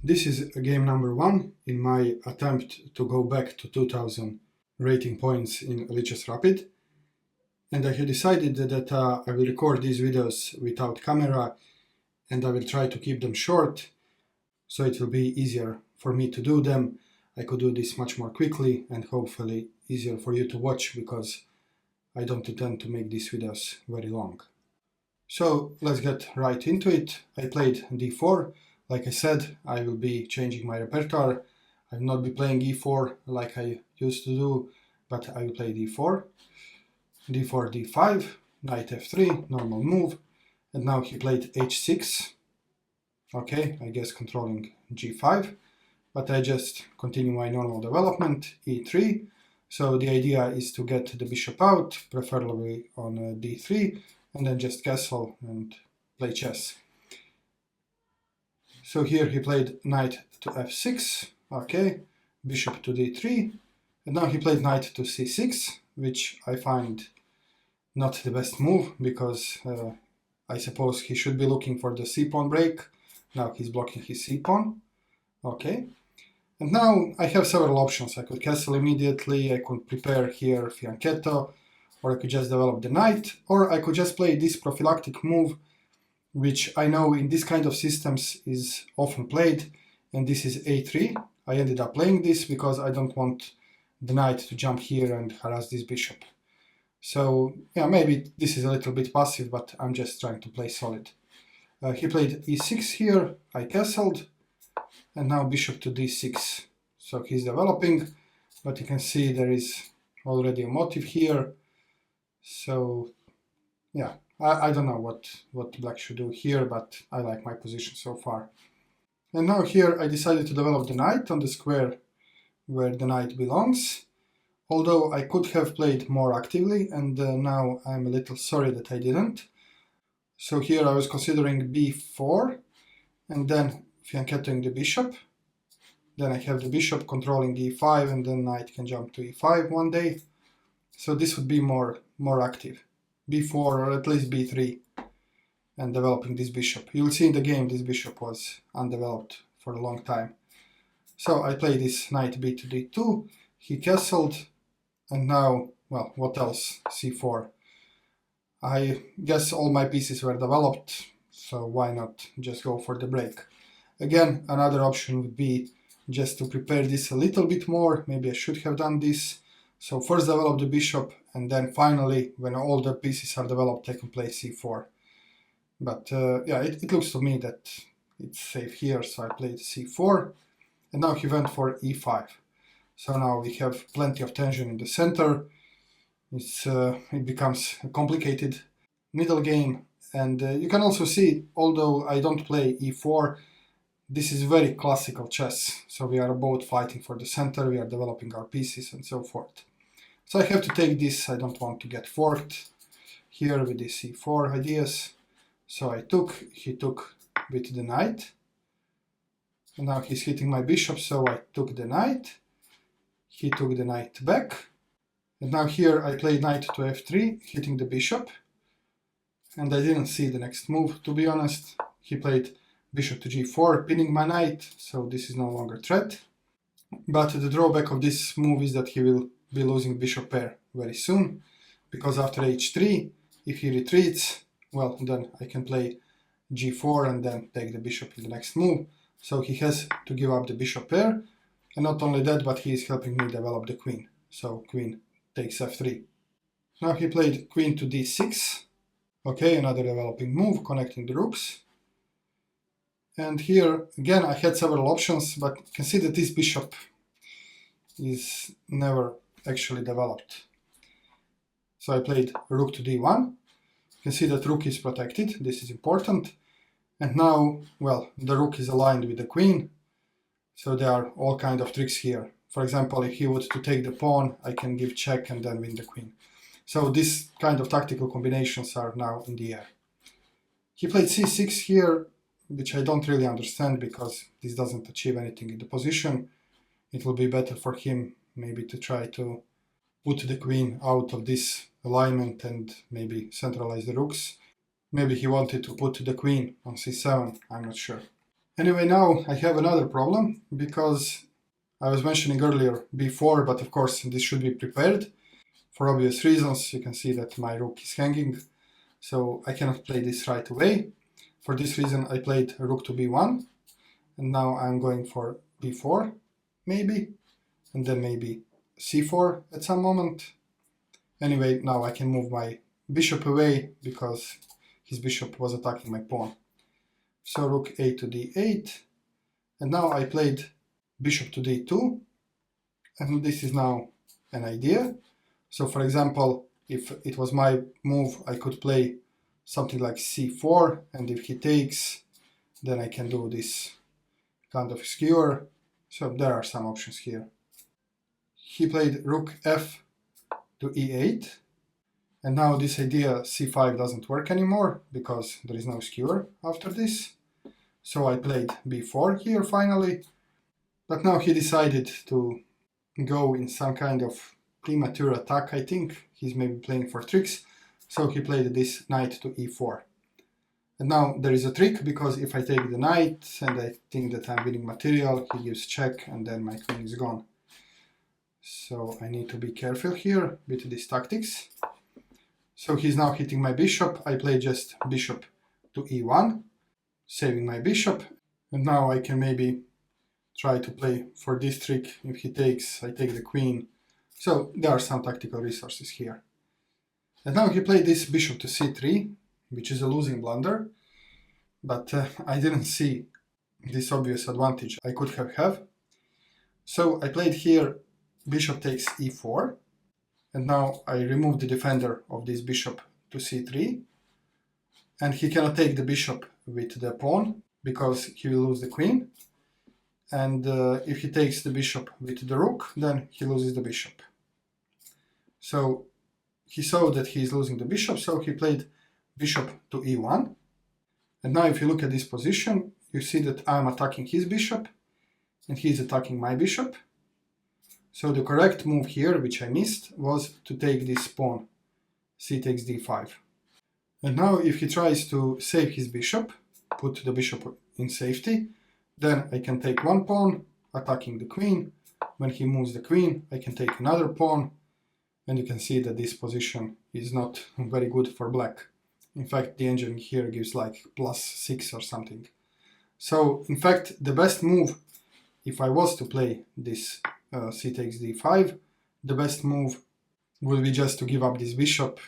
This is game number 1 in my attempt to go back to 2000 rating points in Lichess Rapid. And I have decided that I will record these videos without camera and I will try to keep them short, so it will be easier for me to do them. I could do this much more quickly and hopefully easier for you to watch, because I don't intend to make these videos very long. So let's get right into it. I played d4. Like I said, I will be changing my repertoire. I will not be playing e4 like I used to do, but I will play d4. d4, d5, knight f3, normal move. And now he played h6. Okay, I guess controlling g5. But I just continue my normal development, e3. So the idea is to get the bishop out, preferably on d3, and then just castle and play chess. So here he played knight to f6, okay, bishop to d3, and now he played knight to c6, which I find not the best move, because I suppose he should be looking for the c-pawn break. Now he's blocking his c-pawn, okay. And now I have several options. I could castle immediately, I could prepare here fianchetto, or I could just develop the knight, or I could just play this prophylactic move, which I know in this kind of systems is often played, and this is a3. I ended up playing this because I don't want the knight to jump here and harass this bishop. So yeah, maybe this is a little bit passive, but I'm just trying to play solid. He played e6 here, I castled, and now bishop to d6. So he's developing, but you can see there is already a motive here. So yeah, I don't know what black should do here, but I like my position so far. And now here I decided to develop the knight on the square where the knight belongs, although I could have played more actively, and now I'm a little sorry that I didn't. So here I was considering b4 and then fianchettoing the bishop. Then I have the bishop controlling e5, and then knight can jump to e5 one day. So this would be more active. b4 or at least b3 and developing this bishop. You will see in the game this bishop was undeveloped for a long time. So I play this knight b to d2, he castled, and now, well, what else? c4. I guess all my pieces were developed, so why not just go for the break? Again, another option would be just to prepare this a little bit more. Maybe I should have done this. So first develop the bishop, and then finally, when all the pieces are developed, I can play c4. But yeah, it looks to me that it's safe here, so I played c4. And now he went for e5. So now we have plenty of tension in the center. It becomes a complicated middle game. And you can also see, although I don't play e4, this is very classical chess. So we are both fighting for the center, we are developing our pieces and so forth. So I have to take this, I don't want to get forked here with the c4 ideas. So I took, he took with the knight. And now he's hitting my bishop, so I took the knight. He took the knight back. And now here I played knight to f3, hitting the bishop. And I didn't see the next move, to be honest. He played bishop to g4, pinning my knight, so this is no longer threat. But the drawback of this move is that he will be losing bishop pair very soon, because after h3, if he retreats, well, then I can play g4 and then take the bishop in the next move. So he has to give up the bishop pair, and not only that, but he is helping me develop the queen. So queen takes f3. Now he played queen to d6. Okay, another developing move, connecting the rooks. And here, again, I had several options, but you can see that this bishop is never actually developed. So I played rook to d1. You can see that rook is protected, this is important. And now, well, the rook is aligned with the queen, so there are all kinds of tricks here. For example, if he were to take the pawn, I can give check and then win the queen. So this kind of tactical combinations are now in the air. He played c6 here, which I don't really understand, because this doesn't achieve anything in the position. It will be better for him maybe to try to put the queen out of this alignment and maybe centralize the rooks. Maybe he wanted to put the queen on c7, I'm not sure. Anyway, now I have another problem, because I was mentioning earlier b4, but of course this should be prepared. For obvious reasons, you can see that my rook is hanging, so I cannot play this right away. For this reason I played rook to b1, and now I'm going for b4, maybe, and then maybe c4 at some moment. Anyway, now I can move my bishop away, because his bishop was attacking my pawn. So rook a to d8, and now I played bishop to d2, and this is now an idea. So for example, if it was my move, I could play something like c4, and if he takes, then I can do this kind of skewer. So there are some options here. He played rook f to e8, and now this idea c5 doesn't work anymore, because there is no skewer after this. So I played b4 here finally, but now he decided to go in some kind of premature attack. I think he's maybe playing for tricks, so he played this knight to e4. And now there is a trick, because if I take the knight and I think that I'm winning material, he gives check and then my queen is gone. So I need to be careful here with these tactics. So he's now hitting my bishop. I play just bishop to e1, saving my bishop, and now I can maybe try to play for this trick. If he takes, I take the queen. So there are some tactical resources here. And now he played this bishop to c3, which is a losing blunder, but I didn't see this obvious advantage I could have. So I played here bishop takes e4, and now I remove the defender of this bishop to c3, and he cannot take the bishop with the pawn, because he will lose the queen. And if he takes the bishop with the rook, then he loses the bishop. So he saw that he is losing the bishop, so he played bishop to e1. And now if you look at this position, you see that I'm attacking his bishop, and he is attacking my bishop. So the correct move here, which I missed, was to take this pawn, c takes d5. And now if he tries to save his bishop, put the bishop in safety, then I can take one pawn, attacking the queen. When he moves the queen, I can take another pawn, and you can see that this position is not very good for black. In fact, the engineering here gives like +6 or something. So in fact, the best move, if I was to play this c takes d5, the best move would be just to give up this bishop,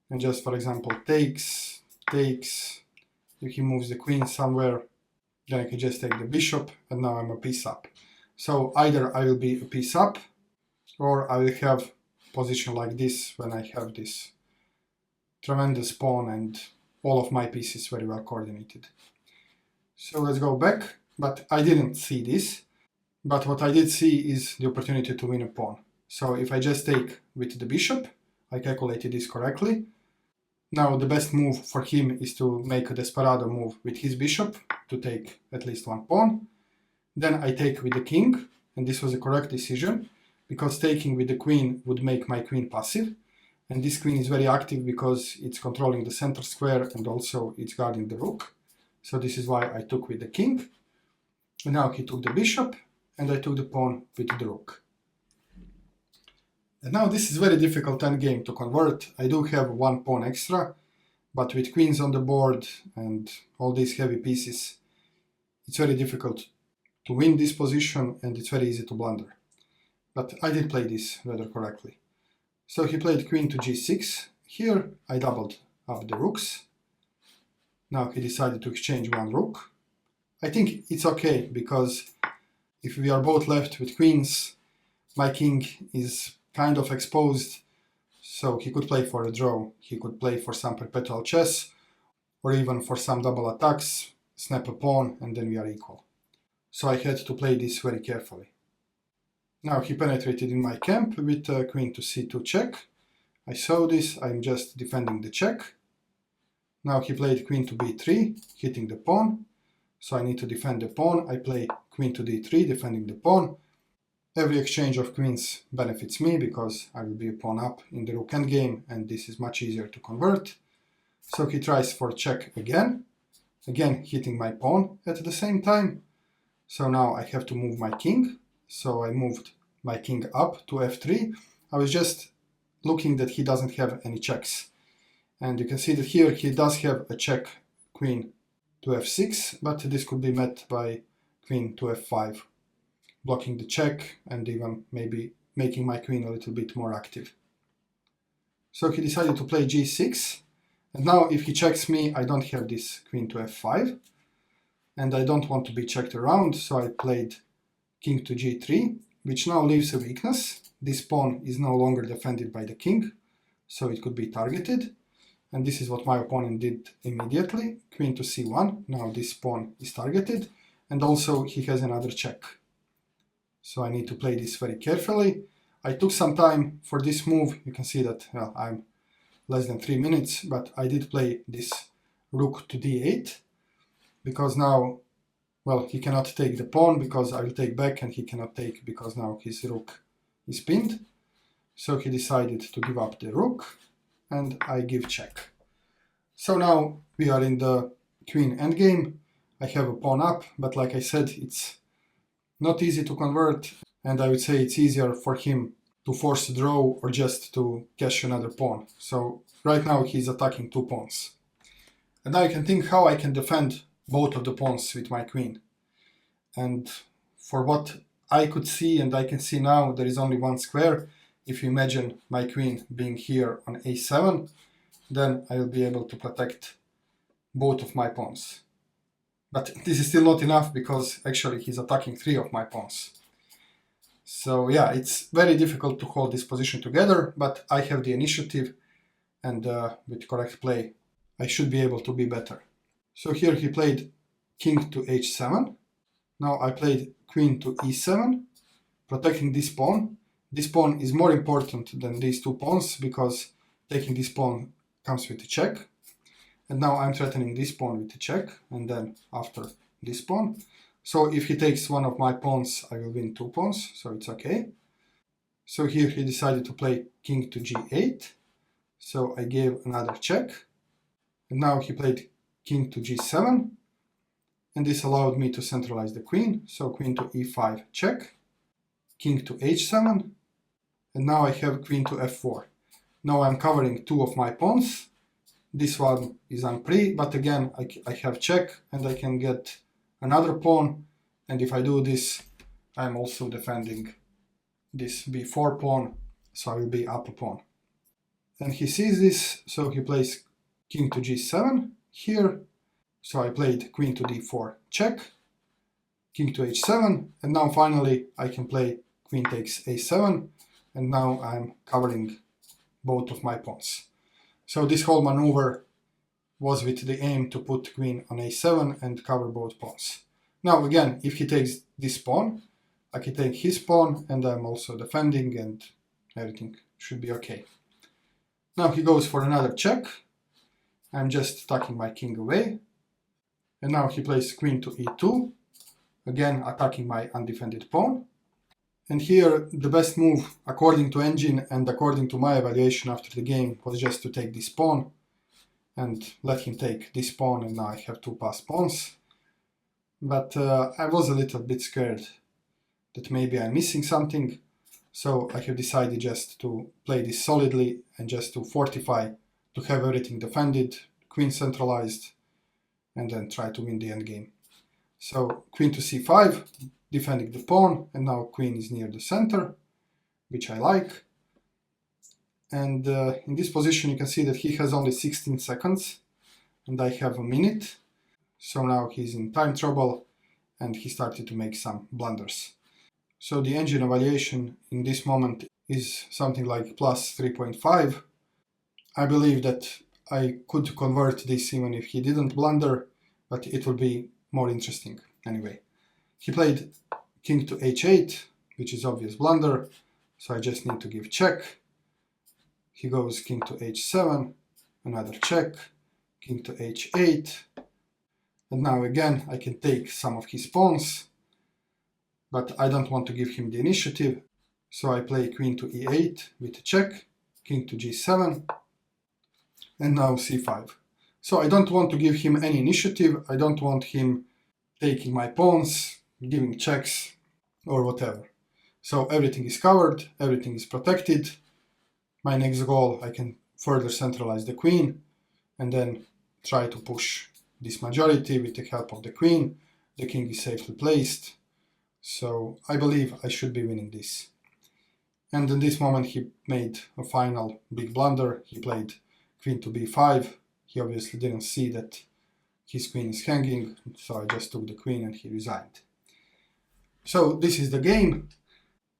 and just, for example, takes. If he moves the queen somewhere, then I can just take the bishop, and now I'm a piece up. So either I will be a piece up, or I will have position like this when I have this tremendous pawn and all of my pieces very well coordinated. So let's go back, but I didn't see this. But what I did see is the opportunity to win a pawn. So if I just take with the bishop, I calculated this correctly. Now the best move for him is to make a desperado move with his bishop to take at least one pawn. Then I take with the king, and this was a correct decision, because taking with the queen would make my queen passive. And this queen is very active because it's controlling the center square and also it's guarding the rook. So this is why I took with the king. And now he took the bishop, and I took the pawn with the rook. And now this is very difficult endgame to convert. I do have one pawn extra, but with queens on the board and all these heavy pieces, it's very difficult to win this position, and it's very easy to blunder. But I did play this rather correctly. So he played queen to g6. Here I doubled up the rooks. Now he decided to exchange one rook. I think it's okay, because if we are both left with queens, my king is kind of exposed, so he could play for a draw. He could play for some perpetual chess, or even for some double attacks, snap a pawn, and then we are equal. So I had to play this very carefully. Now he penetrated in my camp with queen to c2 check. I saw this, I'm just defending the check. Now he played queen to b3, hitting the pawn. So I need to defend the pawn. I play queen to d3, defending the pawn. Every exchange of queens benefits me, because I will be a pawn up in the rook endgame, and this is much easier to convert. So he tries for check again, again hitting my pawn at the same time. So now I have to move my king. So I moved my king up to f3. I was just looking that he doesn't have any checks. And you can see that here he does have a check queen to f6, but this could be met by queen to f5, blocking the check and even maybe making my queen a little bit more active. So he decided to play g6, and now if he checks me, I don't have this queen to f5, and I don't want to be checked around, so I played king to g3, which now leaves a weakness. This pawn is no longer defended by the king, so it could be targeted. And this is what my opponent did immediately. Queen to c1, now this pawn is targeted, and also he has another check. So I need to play this very carefully. I took some time for this move. You can see that I'm less than 3 minutes, but I did play this rook to d8, because now, well, he cannot take the pawn because I will take back, and he cannot take because now his rook is pinned. So he decided to give up the rook, and I give check. So now we are in the queen endgame. I have a pawn up, but like I said, it's not easy to convert, and I would say it's easier for him to force a draw or just to cash another pawn. So right now he's attacking 2 pawns. And now you can think how I can defend both of the pawns with my queen. And for what I could see and I can see now, there is only one square. If you imagine my queen being here on a7, then I will be able to protect both of my pawns. But this is still not enough, because actually he's attacking 3 of my pawns. So yeah, it's very difficult to hold this position together, but I have the initiative, and with correct play I should be able to be better. So here he played king to h7. Now I played queen to e7, protecting this pawn. This pawn is more important than these 2 pawns, because taking this pawn comes with a check. And now I'm threatening this pawn with a check, and then after this pawn. So if he takes one of my pawns, I will win 2 pawns, so it's okay. So here he decided to play king to g8. So I gave another check. And now he played king to g7. And this allowed me to centralize the queen. So queen to e5 check. King to h7. And now I have queen to f4. Now I'm covering 2 of my pawns. This one is unpre, but again I have check, and I can get another pawn, and if I do this, I'm also defending this b4 pawn, so I will be up a pawn. And he sees this, so he plays king to g7 here. So I played queen to d4 check, king to h7, and now finally I can play queen takes a7, and now I'm covering both of my pawns. So this whole maneuver was with the aim to put queen on a7 and cover both pawns. Now again, if he takes this pawn, I can take his pawn, and I'm also defending, and everything should be okay. Now he goes for another check. I'm just tucking my king away. And now he plays queen to e2, again attacking my undefended pawn. And here the best move, according to Engine and according to my evaluation after the game, was just to take this pawn and let him take this pawn, and now I have 2 passed pawns. But I was a little bit scared that maybe I'm missing something, so I have decided just to play this solidly and just to fortify, to have everything defended, queen centralized, and then try to win the endgame. So queen to c5, defending the pawn, and now queen is near the center, which I like. And in this position you can see that he has only 16 seconds, and I have a minute. So now he's in time trouble, and he started to make some blunders. So the Engine evaluation in this moment is something like plus 3.5. I believe that I could convert this even if he didn't blunder, but it will be more interesting anyway. He played king to h8, which is obvious blunder, so I just need to give check. He goes king to h7, another check, king to h8, and now again I can take some of his pawns, but I don't want to give him the initiative, so I play queen to e8 with a check, king to g7, and now c5. So I don't want to give him any initiative. I don't want him taking my pawns, giving checks, or whatever. So everything is covered, everything is protected. My next goal, I can further centralize the queen and then try to push this majority with the help of the queen. The king is safely placed. So I believe I should be winning this. And in this moment he made a final big blunder. He played queen to b5. He obviously didn't see that his queen is hanging, so I just took the queen and he resigned. So this is the game.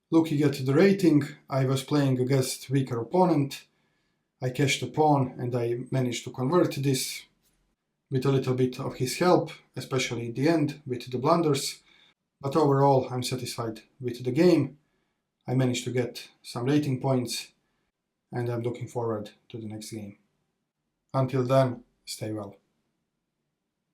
Looking at the rating, I was playing against weaker opponent. I cashed a pawn and I managed to convert this with a little bit of his help, especially at the end with the blunders. But overall, I'm satisfied with the game. I managed to get some rating points and I'm looking forward to the next game. Until then, stay well.